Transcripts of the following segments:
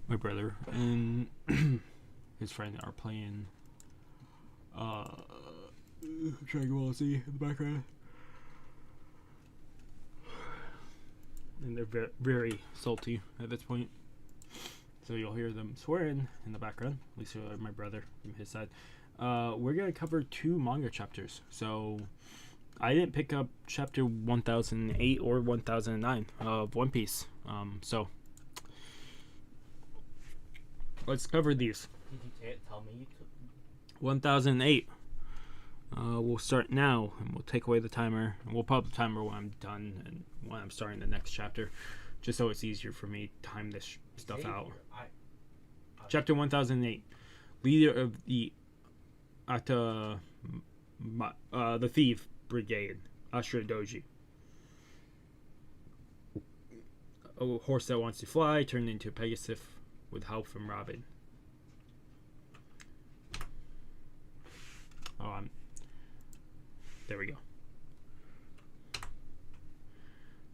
My brother and his friend are playing Dragon Ball Z in the background. And they're very salty at this point. So you'll hear them swearing in the background. At least my brother from his side. We're going to cover 2 manga chapters. So I didn't pick up chapter 1008 or 1009 of One Piece. So let's cover these. Did you tell me you took 1008. We'll start now, and we'll take away the timer. And we'll pop the timer when I'm done and when I'm starting the next chapter, just so it's easier for me to time this stuff out. Chapter 1008. Leader of the the Thief Brigade, Ashura Doji. A horse that wants to fly turned into a Pegasus with help from Robin. There we go.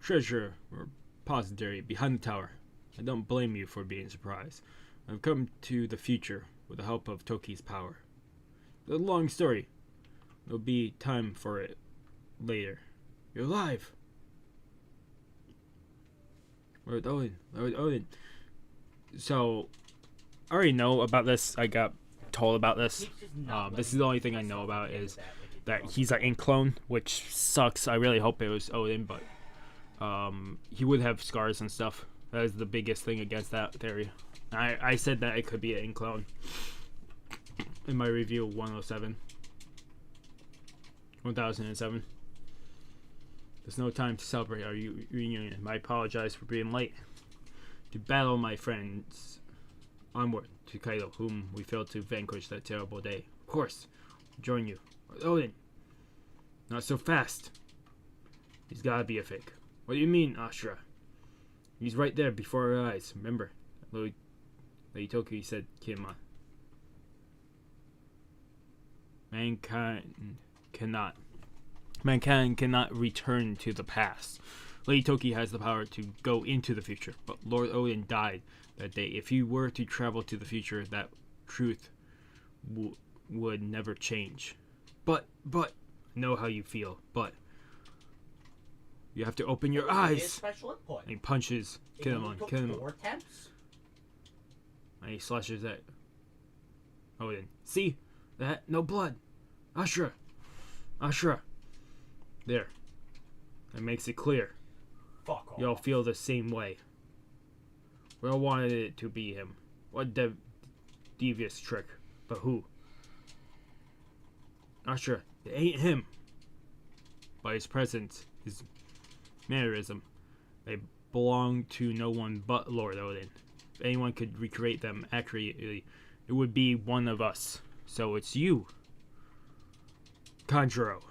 Treasure repository behind the tower. I don't blame you for being surprised. I've come to the future with the help of Toki's power. It's a long story. There'll be time for it later. You're alive! Lord Odin. So, I already know about this. I got told about this. This is the only thing I know about is that he's an ink clone, which sucks. I really hope it was Odin, but he would have scars and stuff. That is the biggest thing against that theory. I said that it could be an ink clone in my review of 1007. There's no time to celebrate our reunion. I apologize for being late. To battle, my friends. Onward to Kaido, whom we failed to vanquish that terrible day. Of course, I'll join you. Odin! Not so fast. He's gotta be a fake. What do you mean, Ashura? He's right there before our eyes. Remember, Lady Toki said Kima. Mankind cannot return to the past. Lady Toki has the power to go into the future, but Lord Odin died that day. If you were to travel to the future, that truth would never change. But, I know how you feel, but you have to open your eyes. Special input. And he punches Kinemon. And he slashes at Odin. See? That? No blood. Ashura. There. That makes it clear. Fuck off. Y'all feel the same way. We all wanted it to be him. What devious trick. But who? Ashura. It ain't him. By his presence, his mannerism, they belong to no one but Lord Odin. If anyone could recreate them accurately, it would be one of us. So it's you, Kanjuro.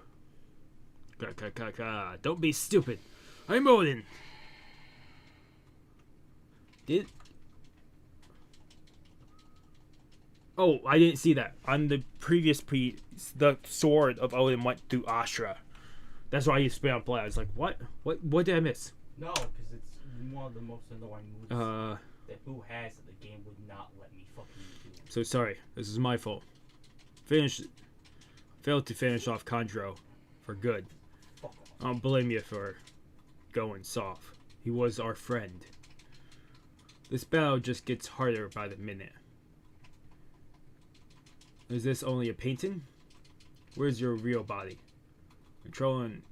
Don't be stupid. I'm Odin. Oh, I didn't see that. On the previous the sword of Odin went through Ashura. That's why he spit out blood. I was like, what? What did I miss? No, because it's one of the most annoying moves that who has that the game would not let me fucking do. So sorry. This is my fault. Failed to finish off Kanjuro for good. Fuck off. I don't blame you for going soft. He was our friend. This battle just gets harder by the minute. Is this only a painting? Where's your real body? Controlling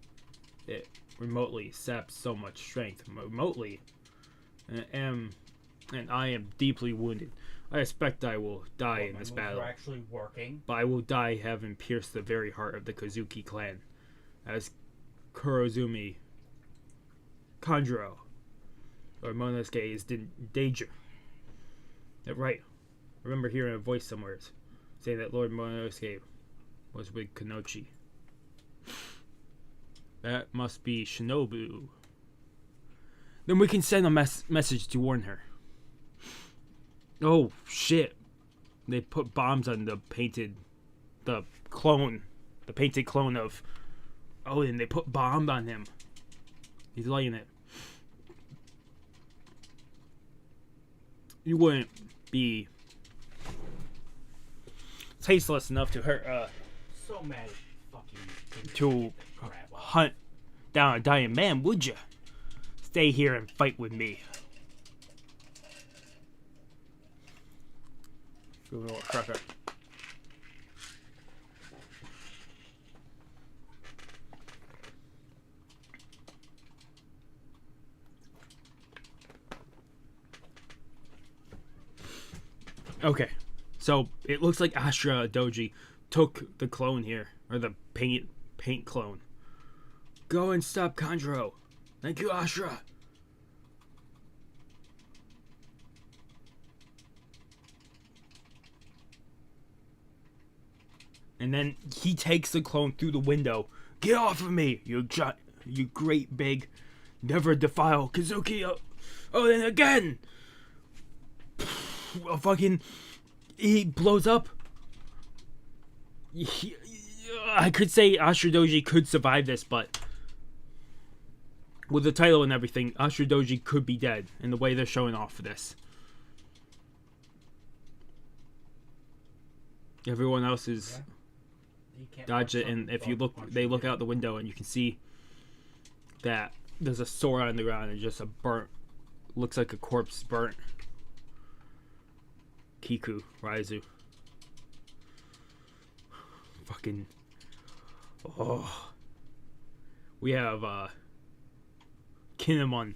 it remotely saps so much strength. Remotely? And I am deeply wounded. I expect I will die in this battle. Actually working. But I will die having pierced the very heart of the Kozuki clan. As Kurozumi Kanjuro or Monosuke is in danger. Yeah, right. I remember hearing a voice somewhere saying that Lord Monosuke was with Kanochi. That must be Shinobu. Then we can send a message to warn her. Oh shit! They put bombs on the painted clone of Odin. They put bomb on him. He's lighting it. You wouldn't be tasteless enough to hurt, So mad at fucking to hunt down a dying man, would you? Stay here and fight with me. Give it a little cracker. Okay, so it looks like Ashura Doji took the clone here, or the paint clone. Go and stop Kanjuro. Thank you, Ashura. And then he takes the clone through the window. Get off of me, you great big, never defile Kazuki. Oh, then again. Fucking, he blows up. I could say Ashura Doji could survive this, but with the title and everything, Ashura Doji could be dead in the way they're showing off for this. Everyone else is dodge it, and if you look, they look out the window and you can see that there's a sword on the ground and just a burnt, looks like a corpse burnt. Kiku, Raizu. Fucking. Oh. We have Kinemon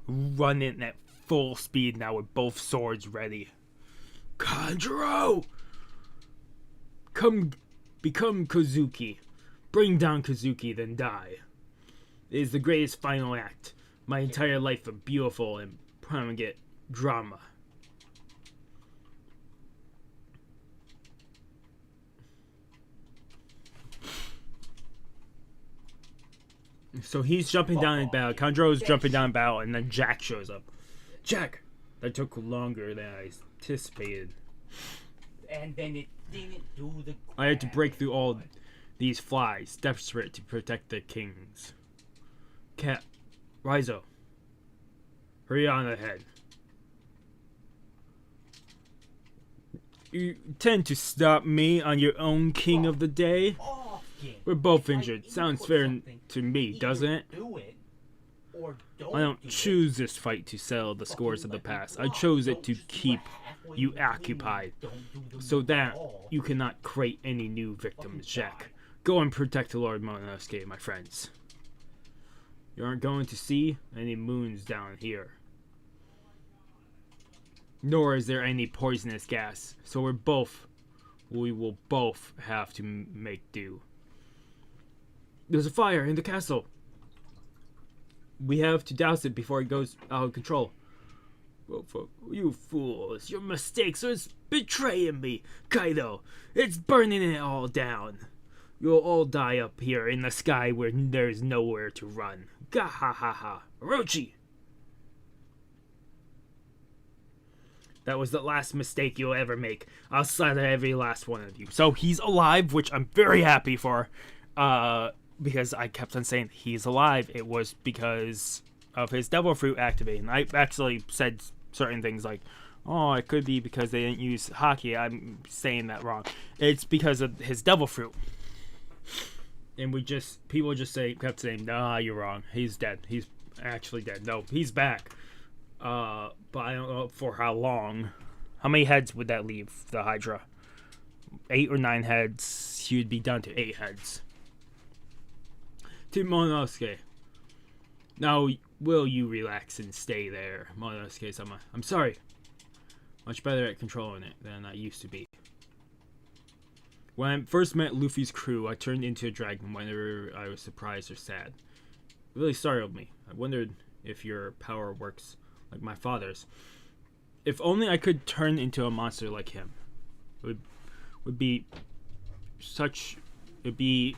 running at full speed now with both swords ready. Kanjuro! Become Kazuki. Bring down Kazuki, then die. It is the greatest final act. My entire life of beautiful and prominent drama. So he's jumping down in battle. Kanjuro's jumping down in battle, and then Jack shows up. Jack! That took longer than I anticipated. And then it didn't do the... I had to break through all these flies, desperate to protect the kings. Cat, Raizo, hurry on ahead. You tend to stop me on your own king of the day? We're both injured. Sounds fair to me, doesn't it? I don't choose this fight to settle the scores of the past. I chose it to keep you occupied, so that you cannot create any new victims, Jack. Go and protect the Lord Momonosuke, my friends. You aren't going to see any moons down here. Nor is there any poisonous gas, so we will both have to make do. There's a fire in the castle. We have to douse it before it goes out of control. You fools, your mistakes are betraying me, Kaido. It's burning it all down. You'll all die up here in the sky where there's nowhere to run. Gahahaha. Orochi! That was the last mistake you'll ever make. I'll slaughter every last one of you. So he's alive, which I'm very happy for. Because I kept on saying he's alive. It was because of his devil fruit activating. I actually said certain things like, oh, it could be because they didn't use Haki. I'm saying that wrong. It's because of his devil fruit. And people kept saying, nah, you're wrong. He's dead. He's actually dead. No, he's back. But I don't know for how long. How many heads would that leave the Hydra? 8 or 9 heads. He would be down to 8 heads. To Momonosuke. Now, will you relax and stay there, Momonosuke-sama? I'm sorry. Much better at controlling it than I used to be. When I first met Luffy's crew, I turned into a dragon whenever I was surprised or sad. It really startled me. I wondered if your power works like my father's. If only I could turn into a monster like him. It would be such... It'd be...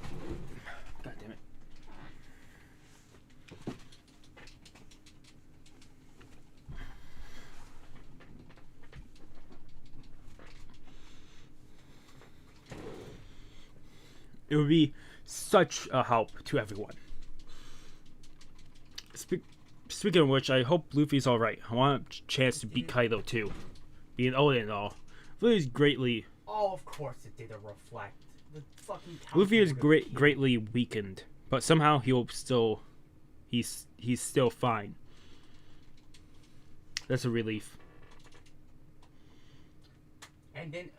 God damn it. It would be such a help to everyone. Speaking of which, I hope Luffy's alright. I want a chance to beat Kaido too. Being old and all. Luffy's greatly... Oh, of course it didn't reflect. The fucking Luffy is greatly weakened. But somehow he'll still... He's still fine. That's a relief. And then,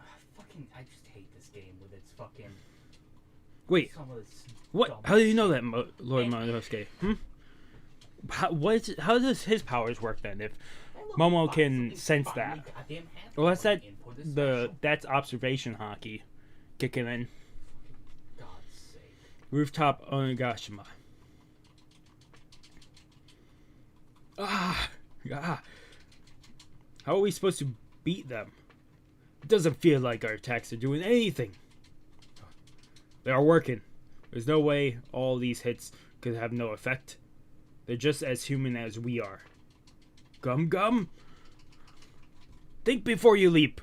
I just hate this game with its fucking... Wait, what? How do you know that, Lord Monosuke? How does his powers work then? If Momo can sense that, well, that's observation hockey kicking in. God's sake. Rooftop Onigashima. How are we supposed to beat them? It doesn't feel like our attacks are doing anything. They are working. There's no way all these hits could have no effect. They're just as human as we are. Gum? Think before you leap.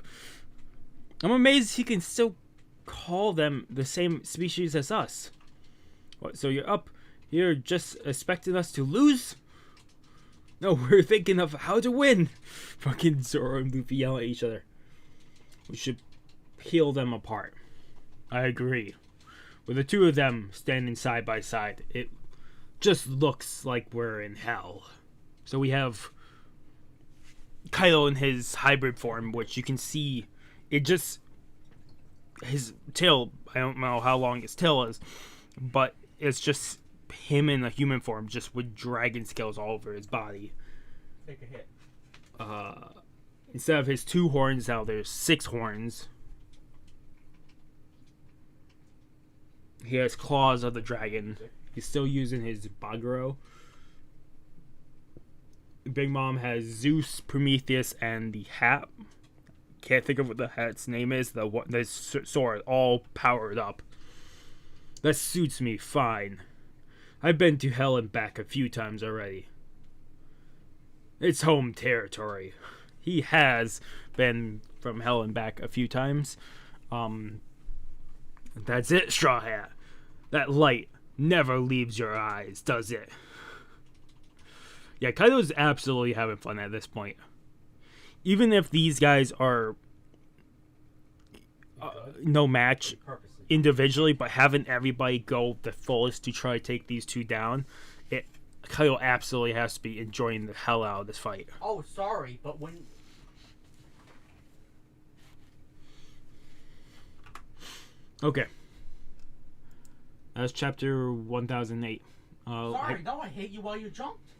I'm amazed he can still call them the same species as us. What, so you're up here just expecting us to lose? No, we're thinking of how to win. Fucking Zoro and Luffy yell at each other. We should peel them apart. I agree. With the two of them standing side by side, it just looks like we're in hell. So we have Kaido in his hybrid form, which you can see, it just, his tail, I don't know how long his tail is, but it's just him in a human form, just with dragon scales all over his body. Take a hit. Instead of his 2 horns, now there's 6 horns. He has claws of the dragon. He's still using his Baguro. Big Mom has Zeus, Prometheus, and the hat. Can't think of what the hat's name is. The sword, all powered up. That suits me fine. I've been to hell and back a few times already. It's home territory. He has been from hell and back a few times. That's it, Straw Hat. That light never leaves your eyes, does it? Yeah, Kaido's absolutely having fun at this point. Even if these guys are no match individually, but having everybody go the fullest to try to take these two down, Kaido absolutely has to be enjoying the hell out of this fight. Oh, sorry, but when... Okay. That's chapter 1008. Sorry, no, I hit you while you jumped.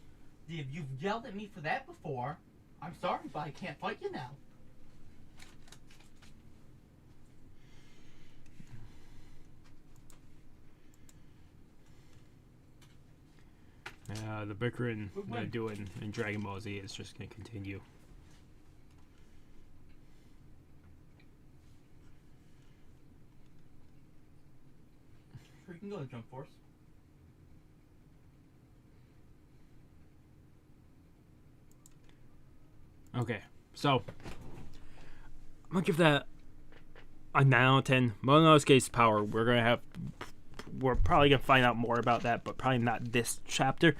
If you've yelled at me for that before, I'm sorry, but I can't fight you now. The bickering they're doing in Dragon Ball Z is just going to continue. Sure, you can go to Jump Force. Okay, so I'm gonna give that a 9 out of 10. Monosuke's power, we're probably gonna find out more about that, but probably not this chapter.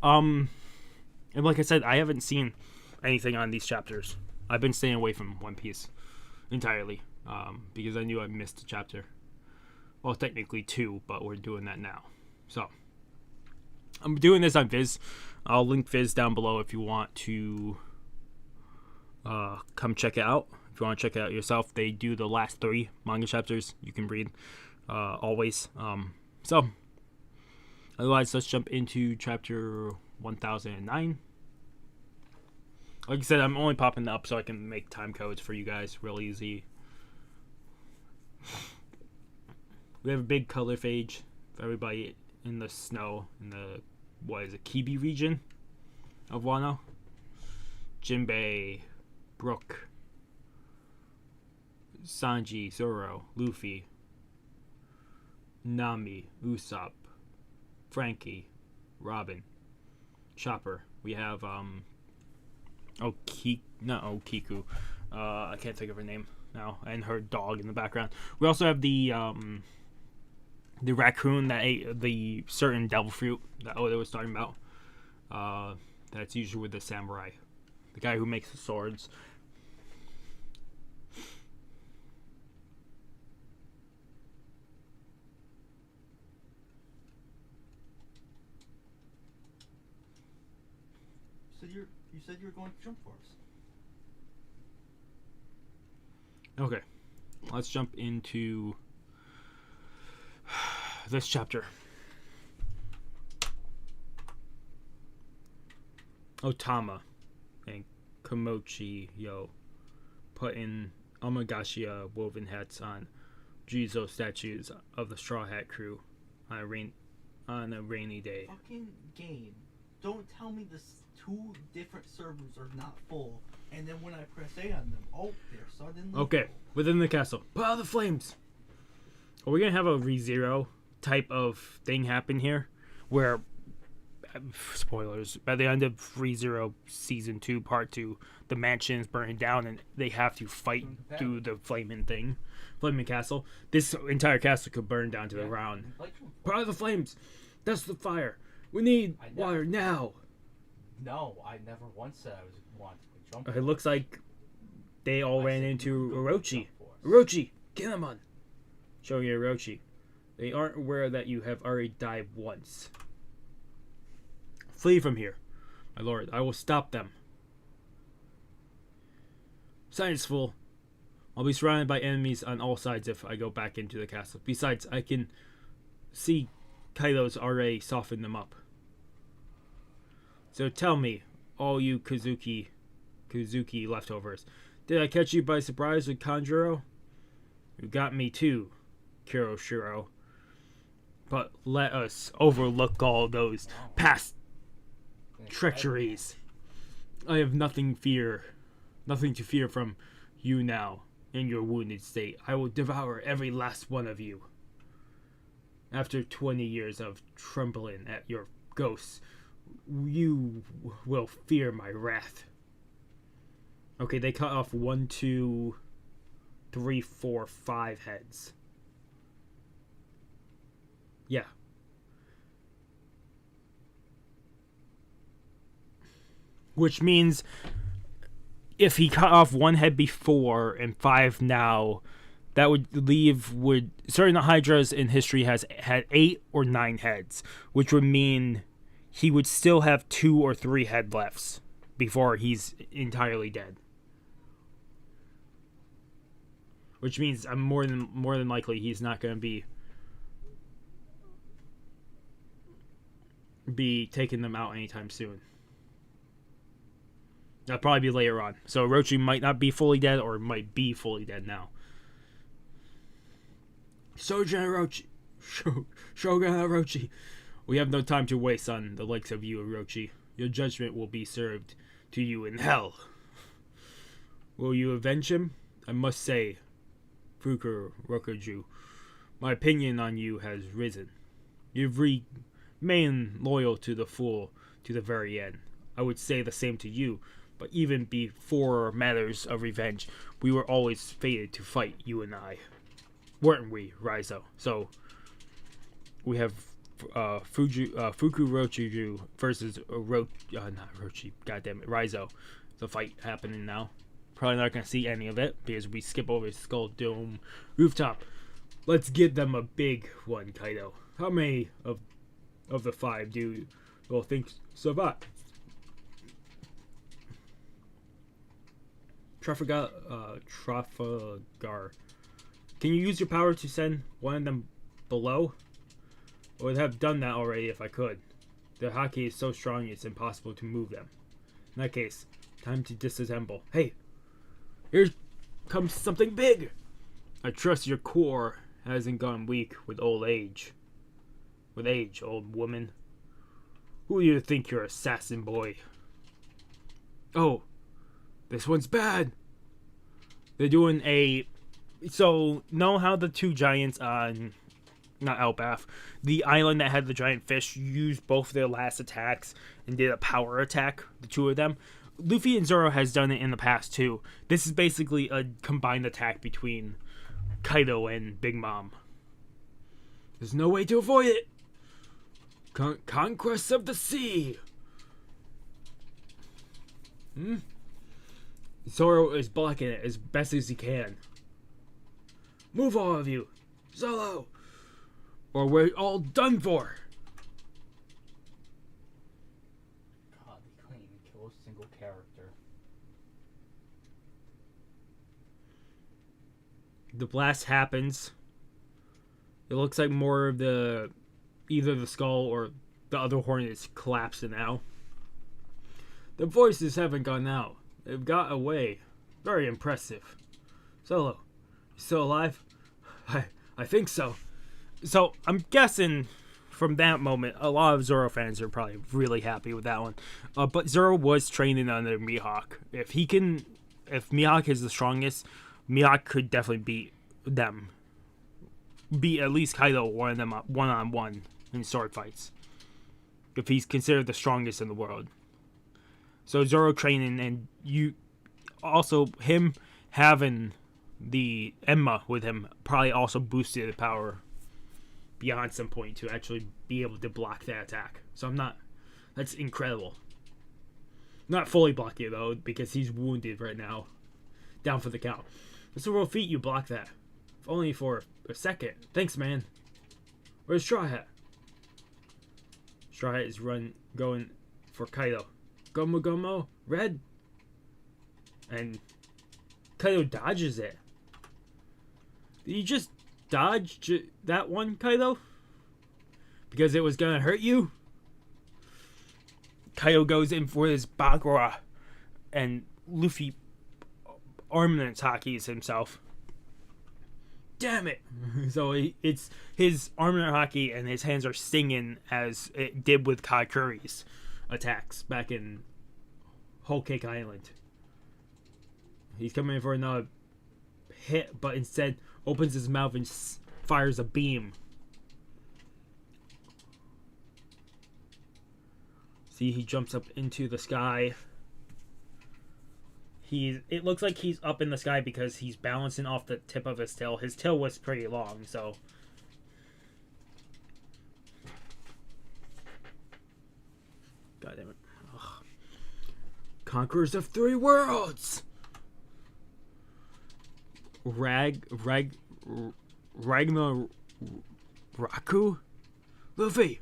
And like I said, I haven't seen anything on these chapters. I've been staying away from One Piece entirely, because I knew I missed a chapter. Well, technically 2, but we're doing that now. So I'm doing this on Viz. I'll link Viz down below if you want to come check it out. If you want to check it out yourself, they do the last 3 manga chapters you can read always. So otherwise, let's jump into chapter 1009. Like I said, I'm only popping up so I can make time codes for you guys real easy. We have a big color phage for everybody in the snow in the Kibi region of Wano. Jinbei, Brook, Sanji, Zoro, Luffy, Nami, Usopp, Frankie, Robin, Chopper. We have Kiku. I can't think of her name now, and her dog in the background. We also have the raccoon that ate the certain devil fruit that Oda was talking about. That's usually with the samurai, the guy who makes the swords. You said you were going to Jump Force. Okay, let's jump into this chapter. Otama and Komochi put in Amagashia woven hats on Jizo statues of the Straw Hat crew on a rainy day. Fucking game. Don't tell me the 2 different servers are not full, and then when I press A on them, they're suddenly Okay, full. within the castle. Put out the flames! Are we gonna have a ReZero type of thing happen here? Where, spoilers, by the end of ReZero Season 2, Part 2, the mansion is burning down and they have to fight through the flaming castle. This entire castle could burn down to the ground. Put out the flames! That's the fire! We need water now! No, I never once said I was wanting to jump. It looks like they all ran into Orochi. Force. Orochi! Get him on! Showing you Orochi. They aren't aware that you have already died once. Flee from here, my lord. I will stop them. Silence, fool. I'll be surrounded by enemies on all sides if I go back into the castle. Besides, I can see Kaido's already softened them up. So tell me, all you Kazuki leftovers, did I catch you by surprise with Kanjuro? You got me too, Kiroshiro. But let us overlook all those past treacheries. I have nothing to fear from you now in your wounded state. I will devour every last one of you. After 20 years of trembling at your ghosts, you will fear my wrath. Okay, they cut off 1, 2, 3, 4, 5 heads. Yeah. Which means if he cut off 1 head before and 5 now, that would certain Hydras in history has had 8 or 9 heads, which would mean he would still have 2 or 3 head lefts before he's entirely dead. Which means I'm more than likely he's not going to be taking them out anytime soon. That'll probably be later on. So Orochi might not be fully dead or might be fully dead now. Shogun Orochi. We have no time to waste on the likes of you, Orochi. Your judgment will be served to you in hell. Will you avenge him? I must say, Fuku Rokuju, my opinion on you has risen. You've remained loyal to the fool to the very end. I would say the same to you, but even before matters of revenge, we were always fated to fight, you and I. Weren't we, Raizo? So, we have Fuku Rokuju versus Raizo. The fight happening now. Probably not going to see any of it because we skip over Skull Dome rooftop. Let's give them a big one, Kaido. How many of the 5 do you think survive? Trafalgar. Can you use your power to send one of them below? I would have done that already if I could. The Haki is so strong it's impossible to move them. In that case, time to disassemble. Hey, here comes something big! I trust your core hasn't gone weak with old age. With age, old woman. Who do you think you're, assassin boy? Oh, this one's bad! They're doing a... So, know how the 2 giants on... Not Elbaf. The island that had the giant fish used both their last attacks and did a power attack, the 2 of them? Luffy and Zoro has done it in the past too. This is basically a combined attack between Kaido and Big Mom. There's no way to avoid it! Conquest of the sea! Zoro is blocking it as best as he can. Move, all of you! Solo! Or we're all done for! God, they couldn't even kill a single character. The blast happens. It looks like more of either the skull or the other hornet is collapsing now. The voices haven't gone out. They've got away. Very impressive. Solo, you still alive? I think so. So I'm guessing from that moment, a lot of Zoro fans are probably really happy with that one. But Zoro was training under Mihawk. If Mihawk is the strongest, Mihawk could definitely beat them. Beat at least Kaido one-on-one in sword fights. If he's considered the strongest in the world. So Zoro training, and him having the Enma with him probably also boosted the power beyond some point to actually be able to block that attack. So that's incredible. Not fully blocking it though, because he's wounded right now. Down for the count. It's a real feat you block that. If only for a second. Thanks, man. Where's Straw Hat? Straw Hat is going for Kaido. Gomu Gomu, red. And Kaido dodges it. Did you just dodge that one, Kaido? Because it was gonna hurt you? Kaido goes in for his Bagura, and Luffy armament hakis himself. Damn it! So it's his armament haki, and his hands are stinging as it did with Kakuri's attacks back in Whole Cake Island. He's coming in for another hit, but instead opens his mouth and fires a beam. See, he jumps up into the sky. It looks like he's up in the sky because he's balancing off the tip of his tail. His tail was pretty long, so. God damn it. Ugh. Conquerors of 3 worlds! Naraku? Luffy!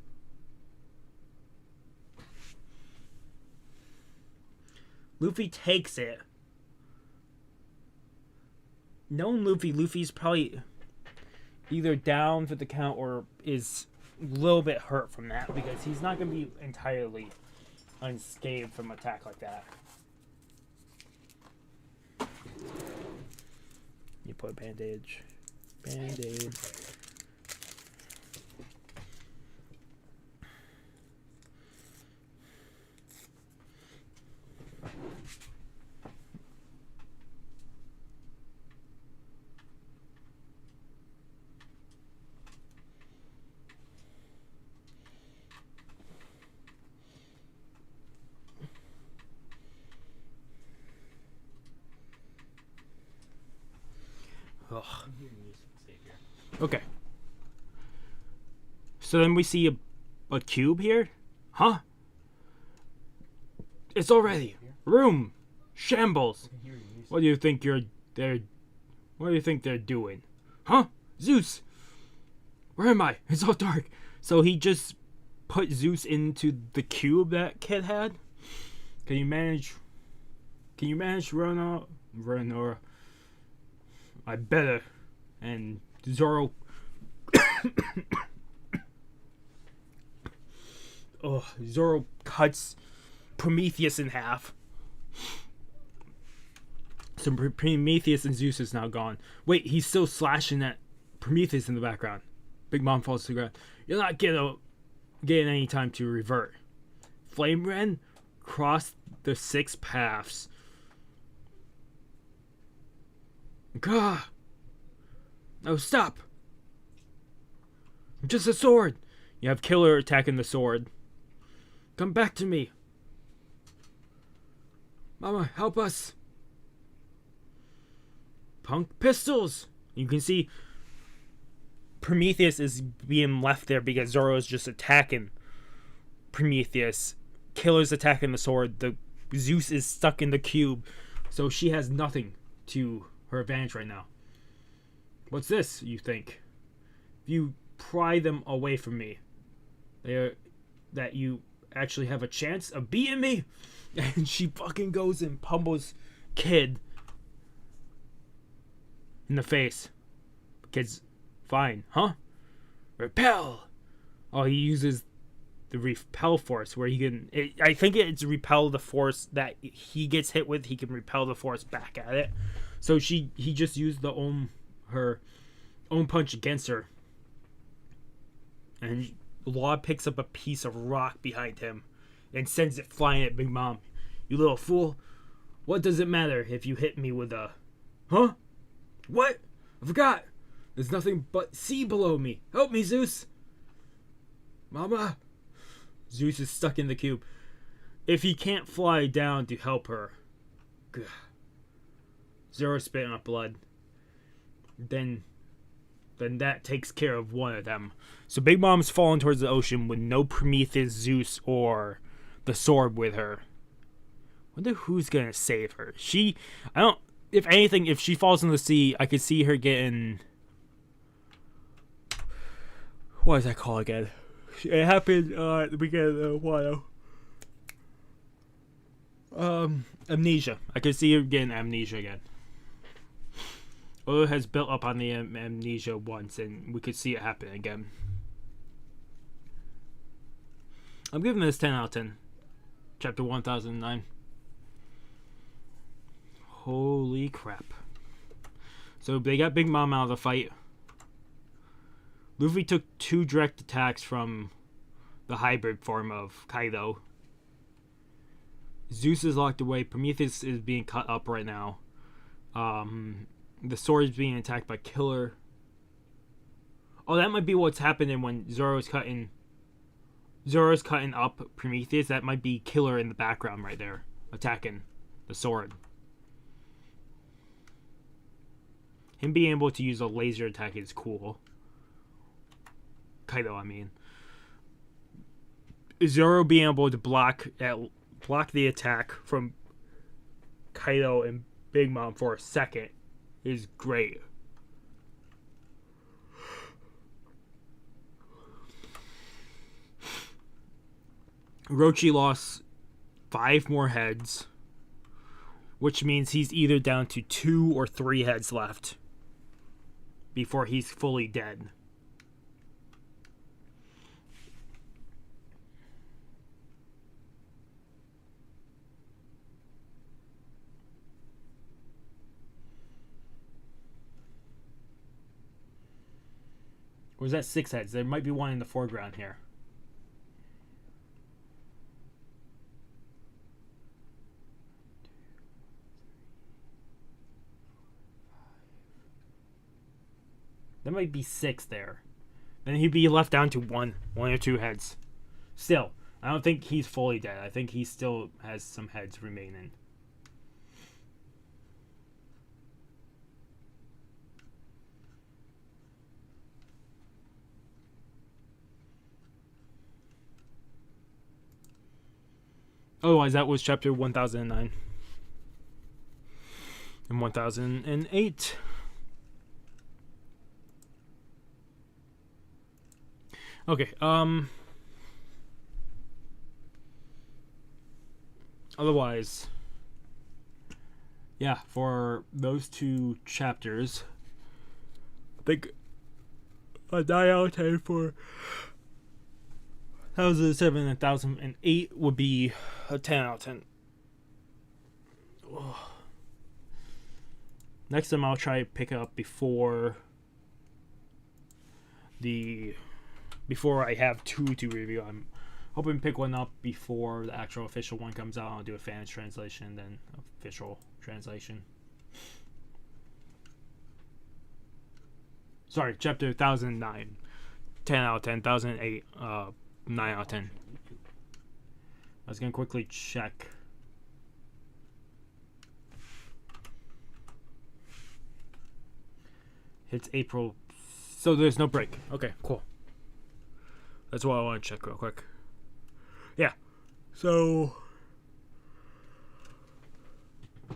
Luffy takes it. Knowing Luffy's probably either down for the count or is a little bit hurt from that, because he's not going to be entirely unscathed from an attack like that. You put a bandage. Band-aid. Ugh. Okay. So then we see a cube here? Huh? It's already room shambles. What do you think they're doing? Huh? Zeus. Where am I? It's all dark. So he just put Zeus into the cube that kid had? Can you manage Renora? I better. And Zoro Zoro cuts Prometheus in half. So Prometheus and Zeus is now gone. Wait, he's still slashing at Prometheus in the background. Big Mom falls to the ground. You're not getting any time to revert. Flame Ren crossed the 6 paths. Gah! No, stop! I'm just a sword! You have Killer attacking the sword. Come back to me! Mama, help us! Punk pistols! You can see Prometheus is being left there because Zoro is just attacking Prometheus. Killer's attacking the sword. The Zeus is stuck in the cube, so she has nothing to her advantage right now. What's this, you think? If you pry them away from me, that you actually have a chance of beating me? And she fucking goes and pummels Kid in the face. Kid's fine, huh? Repel! Oh, he uses the repel force where he can... I think it's repel the force that he gets hit with. He can repel the force back at it. So he just used her own punch against her. And Law picks up a piece of rock behind him and sends it flying at Big Mom. You little fool. What does it matter if you hit me with a... Huh? What? I forgot. There's nothing but sea below me. Help me, Zeus. Mama. Zeus is stuck in the cube. If he can't fly down to help her... Zero spitting up blood. Then that takes care of one of them. So Big Mom's falling towards the ocean with no Prometheus, Zeus, or the sword with her. Wonder who's gonna save her. If anything, if she falls in the sea, I could see her getting... What is that called again? It happened at the beginning of the amnesia. I could see her getting amnesia again. Odo has built up on the amnesia once, and we could see it happen again. I'm giving this 10 out of 10. Chapter 1009. Holy crap. So they got Big Mom out of the fight. Luffy took 2 direct attacks from the hybrid form of Kaido. Zeus is locked away. Prometheus is being cut up right now. The sword is being attacked by Killer. Oh, that might be what's happening when Zoro's cutting up Prometheus. That might be Killer in the background right there, attacking the sword. Him being able to use a laser attack is cool. Kaido, I mean. Zoro being able to block the attack from Kaido and Big Mom for a second is great. Orochi lost 5 more heads, which means he's either down to 2 or 3 heads left before he's fully dead. Or is that 6 heads? There might be one in the foreground here. There might be 6 there. Then he'd be left down to 1 or 2 heads. Still, I don't think he's fully dead. I think he still has some heads remaining. Otherwise, that was chapter 1009 and 1008. Okay, otherwise, yeah, for those 2 chapters, I think a 9 out of 10 for 1007 and 1008 would be a 10 out of 10. Ugh. Next time I'll try to pick it up before I have 2 to review. I'm hoping to pick one up before the actual official one comes out. I'll do a fan translation, then official translation. Sorry, chapter 1009. 10 out of 10. 1008. 9 out of 10. I was going to quickly check. It's April. So there's no break. Okay, cool. That's what I want to check real quick. Yeah. So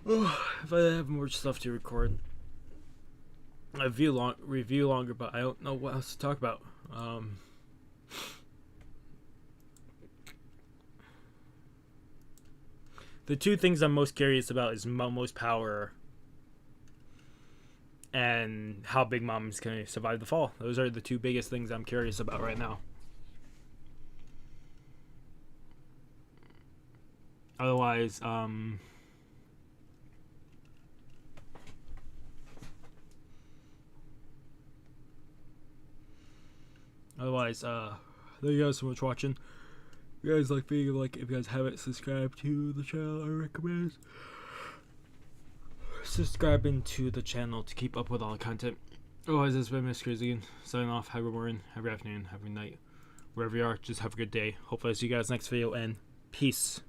If I have more stuff to record, review longer, but I don't know what else to talk about. The two things I'm most curious about is Momo's power and how Big Mom's gonna survive the fall. Those are the two biggest things I'm curious about right now. Otherwise, thank you guys so much for watching. If you guys like being like, if you guys haven't subscribed to the channel, I recommend subscribing to the channel to keep up with all the content. Otherwise, this has been Mr. Crazy signing off. Have a good morning, have a good afternoon, have a good night, wherever you are. Just have a good day. Hopefully, I see you guys next video, and peace.